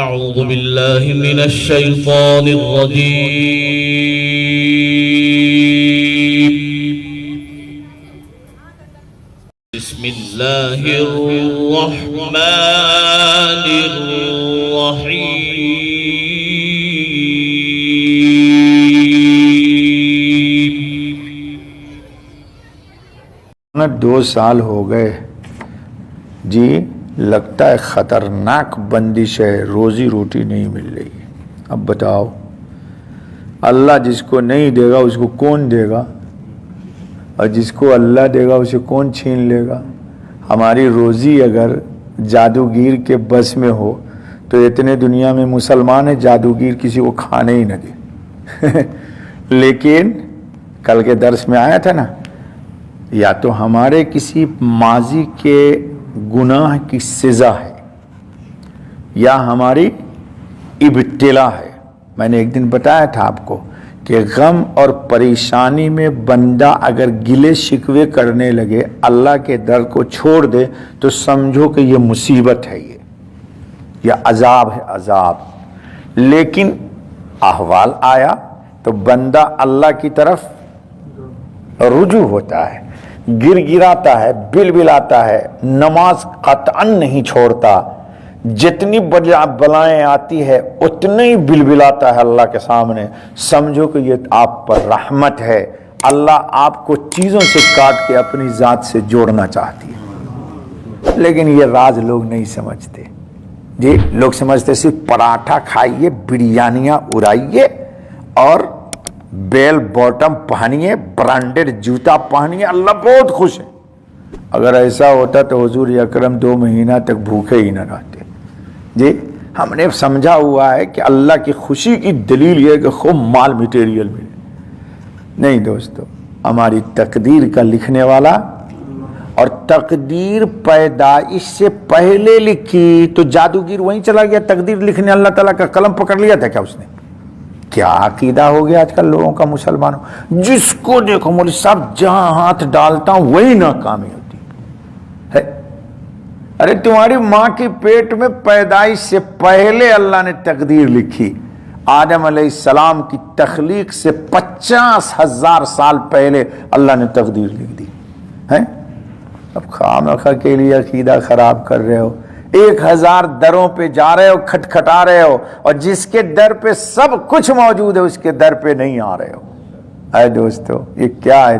أعوذ بالله من الشيطان الرجيم. بسم الله الرحمن الرحيم. 2 سال ہو گئے جی، لگتا ہے خطرناک بندش ہے، روزی روٹی نہیں مل رہی. اب بتاؤ، اللہ جس کو نہیں دے گا اس کو کون دے گا، اور جس کو اللہ دے گا اسے کون چھین لے گا. ہماری روزی اگر جادوگیر کے بس میں ہو تو اتنے دنیا میں مسلمان ہیں جادوگیر کسی کو کھانے ہی نہ دے. لیکن کل کے درس میں آیا تھا نا، یا تو ہمارے کسی ماضی کے گناہ کی سزا ہے یا ہماری ابتلا ہے. میں نے ایک دن بتایا تھا آپ کو کہ غم اور پریشانی میں بندہ اگر گلے شکوے کرنے لگے، اللہ کے در کو چھوڑ دے، تو سمجھو کہ یہ مصیبت ہے، یہ عذاب ہے، عذاب. لیکن احوال آیا تو بندہ اللہ کی طرف رجوع ہوتا ہے، گر گراتا ہے، بل بلاتا ہے، نماز قطعاً نہیں چھوڑتا، جتنی بلائیں آتی ہے اتنے ہی بل بلاتا ہے اللہ کے سامنے. سمجھو کہ یہ آپ پر رحمت ہے، اللہ آپ کو چیزوں سے کاٹ کے اپنی ذات سے جوڑنا چاہتی ہے. لیکن یہ راز لوگ نہیں سمجھتے جی. لوگ سمجھتے صرف پراٹھا کھائیے، بریانیاں اڑائیے اور بیل باٹم پہنیے، برانڈڈ جوتا پہنیے، اللہ بہت خوش ہے. اگر ایسا ہوتا تو حضور اکرم 2 مہینہ تک بھوکے ہی نہ رہتے جی. ہم نے سمجھا ہوا ہے کہ اللہ کی خوشی کی دلیل یہ ہے کہ خوب مال میٹیریل ملے. نہیں دوستو، ہماری تقدیر کا لکھنے والا، اور تقدیر پیدائش سے پہلے لکھی تو جادوگر وہیں چلا گیا تقدیر لکھنے، اللہ تعالیٰ کا قلم پکڑ لیا تھا کیا اس نے؟ کیا عقیدہ ہو گیا آج کل لوگوں کا مسلمانوں، جس کو دیکھو مولوی صاحب جہاں ہاتھ ڈالتا ہوں وہی ناکامی ہوتی ہے. ارے تمہاری ماں کی پیٹ میں پیدائش سے پہلے اللہ نے تقدیر لکھی. آدم علیہ السلام کی تخلیق سے 50,000 سال پہلے اللہ نے تقدیر لکھ دی ہے. اب خامخواہ کے لیے عقیدہ خراب کر رہے ہو. 1000 دروں پہ جا رہے ہو، کھٹکھٹا رہے ہو، اور جس کے در پہ سب کچھ موجود ہے اس کے در پہ نہیں آ رہے ہو. اے دوستو، یہ کیا ہے